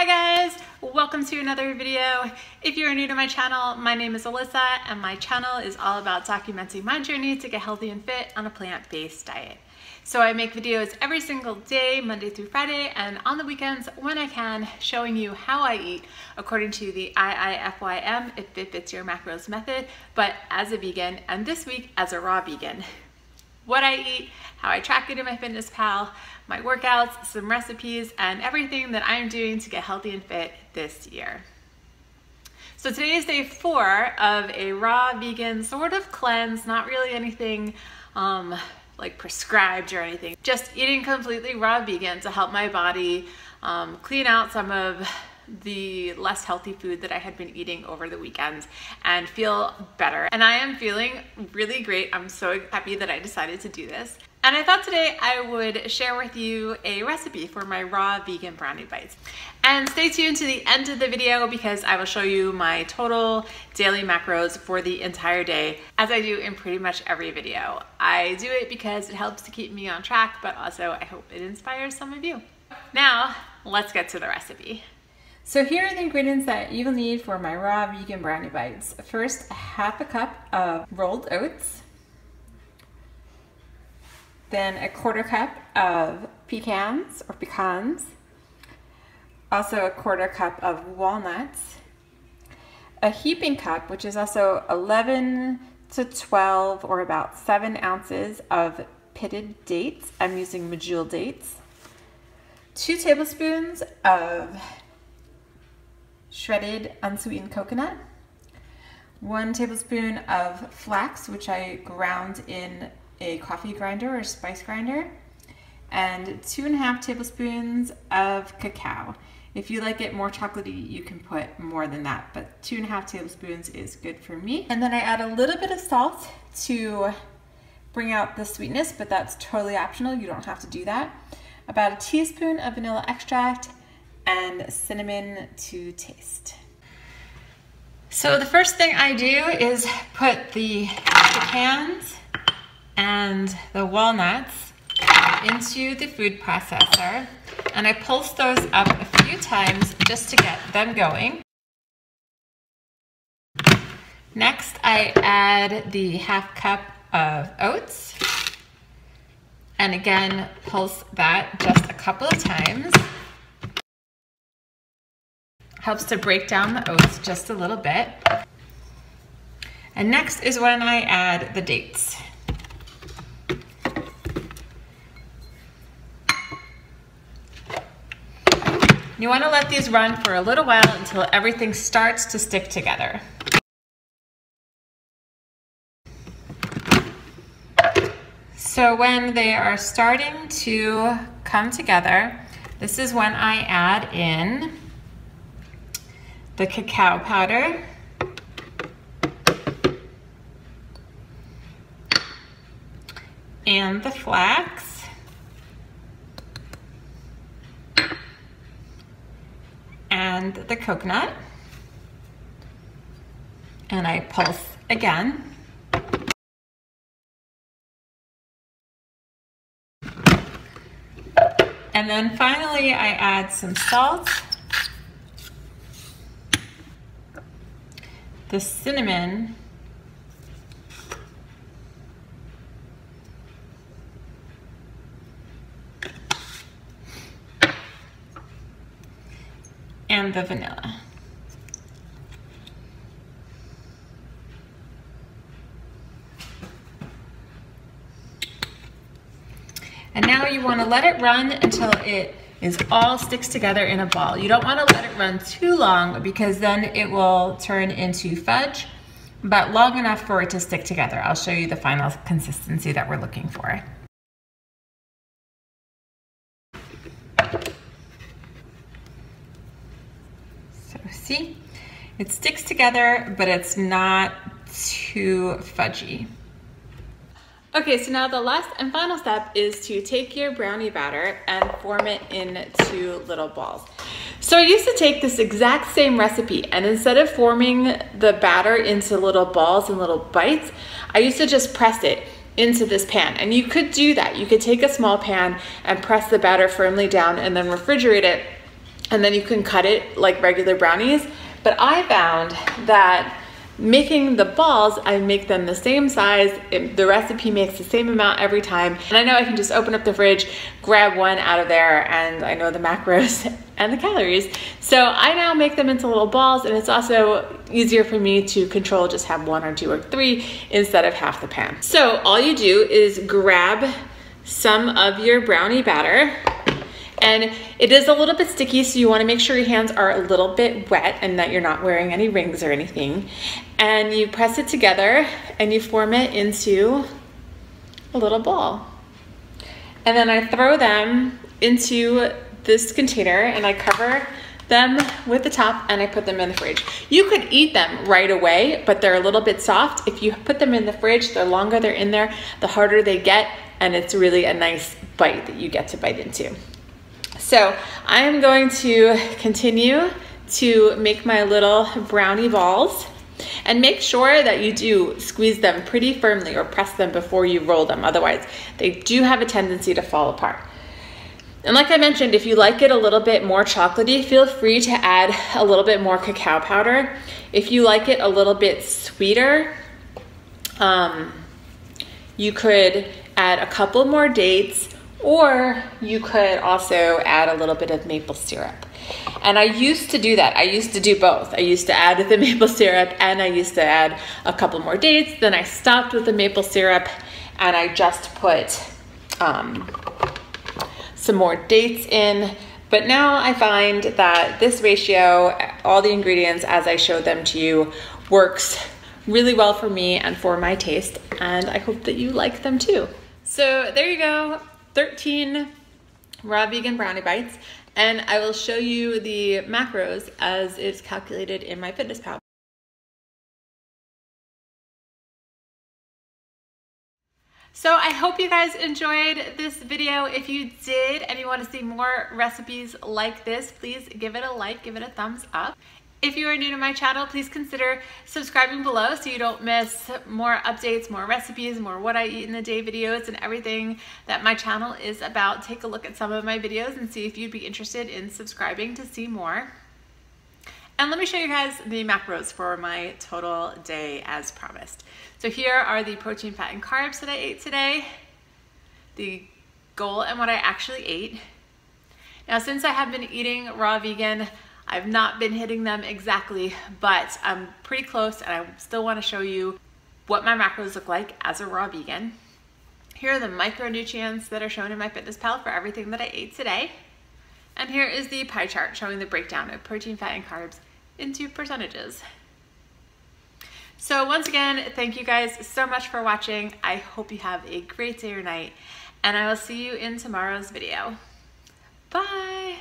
Hi guys, welcome to another video. If you're new to my channel, my name is Alyssa and my channel is all about documenting my journey to get healthy and fit on a plant-based diet. So I make videos every single day, Monday through Friday, and on the weekends when I can, showing you how I eat according to the IIFYM, if it fits your macros method, but as a vegan, and this week as a raw vegan. What I eat, how I track it in MyFitnessPal, my workouts, some recipes, and everything that I'm doing to get healthy and fit this year. So today is day 4 of a raw vegan sort of cleanse, not really anything like prescribed or anything, just eating completely raw vegan to help my body clean out some of the less healthy food that I had been eating over the weekend and feel better. And I am feeling really great. I'm so happy that I decided to do this. And I thought today I would share with you a recipe for my raw vegan brownie bites. And stay tuned to the end of the video because I will show you my total daily macros for the entire day, as I do in pretty much every video. I do it because it helps to keep me on track, but also I hope it inspires some of you. Now, let's get to the recipe. So here are the ingredients that you will need for my raw vegan brownie bites. First, half a cup of rolled oats. Then a quarter cup of pecans or pecans. Also a quarter cup of walnuts. A heaping cup, which is also 11 to 12 or about 7 ounces of pitted dates. I'm using medjool dates. 2 tablespoons of shredded unsweetened coconut, 1 tablespoon of flax, which I ground in a coffee grinder or spice grinder, and 2.5 tablespoons of cacao. If you like it more chocolatey, you can put more than that, but 2.5 tablespoons is good for me. And then I add a little bit of salt to bring out the sweetness, but that's totally optional. You don't have to do that. About a teaspoon of vanilla extract, and cinnamon to taste. So the first thing I do is put the pecans and the walnuts into the food processor, and I pulse those up a few times just to get them going. Next, I add the half cup of oats, and again pulse that just a couple of times. Helps to break down the oats just a little bit. And next is when I add the dates. You want to let these run for a little while until everything starts to stick together. So when they are starting to come together, this is when I add in the cacao powder, and the flax, and the coconut, and I pulse again. And then finally I add some salt, the cinnamon, and the vanilla. And now you want to let it run until it all sticks together in a ball. You don't want to let it run too long because then it will turn into fudge, but long enough for it to stick together. I'll show you the final consistency that we're looking for. So see, it sticks together, but it's not too fudgy. Okay, so now the last and final step is to take your brownie batter and form it into little balls. So I used to take this exact same recipe, and instead of forming the batter into little balls and little bites, I used to just press it into this pan. And you could do that. You could take a small pan and press the batter firmly down and then refrigerate it and then you can cut it like regular brownies. But I found that making the balls, I make them the same size. The recipe makes the same amount every time. And I know I can just open up the fridge, grab one out of there, and I know the macros and the calories. So I now make them into little balls, and it's also easier for me to control, just have 1 or 2 or 3 instead of half the pan. So all you do is grab some of your brownie batter, and it is a little bit sticky, so you want to make sure your hands are a little bit wet and that you're not wearing any rings or anything. And you press it together and you form it into a little ball. And then I throw them into this container and I cover them with the top and I put them in the fridge. You could eat them right away, but they're a little bit soft. If you put them in the fridge, the longer they're in there, the harder they get, and it's really a nice bite that you get to bite into. So I am going to continue to make my little brownie balls, and make sure that you do squeeze them pretty firmly or press them before you roll them. Otherwise, they do have a tendency to fall apart. And like I mentioned, if you like it a little bit more chocolatey, feel free to add a little bit more cacao powder. If you like it a little bit sweeter, you could add a couple more dates, or you could also add a little bit of maple syrup. And I used to do that. I used to do both. I used to add the maple syrup and I used to add a couple more dates. Then I stopped with the maple syrup and I just put some more dates in. But now I find that this ratio, all the ingredients as I showed them to you, works really well for me and for my taste. And I hope that you like them too. So there you go. 13 raw vegan brownie bites, and I will show you the macros as it's calculated in MyFitnessPal. So I hope you guys enjoyed this video. If you did and you want to see more recipes like this, please give it a like, give it a thumbs up. If you are new to my channel, please consider subscribing below so you don't miss more updates, more recipes, more what I eat in a day videos, and everything that my channel is about. Take a look at some of my videos and see if you'd be interested in subscribing to see more. And let me show you guys the macros for my total day as promised. So here are the protein, fat, and carbs that I ate today, the goal and what I actually ate. Now, since I have been eating raw vegan, I've not been hitting them exactly, but I'm pretty close, and I still want to show you what my macros look like as a raw vegan. Here are the micronutrients that are shown in MyFitnessPal for everything that I ate today. And here is the pie chart showing the breakdown of protein, fat, and carbs into percentages. So once again, thank you guys so much for watching. I hope you have a great day or night, and I will see you in tomorrow's video. Bye!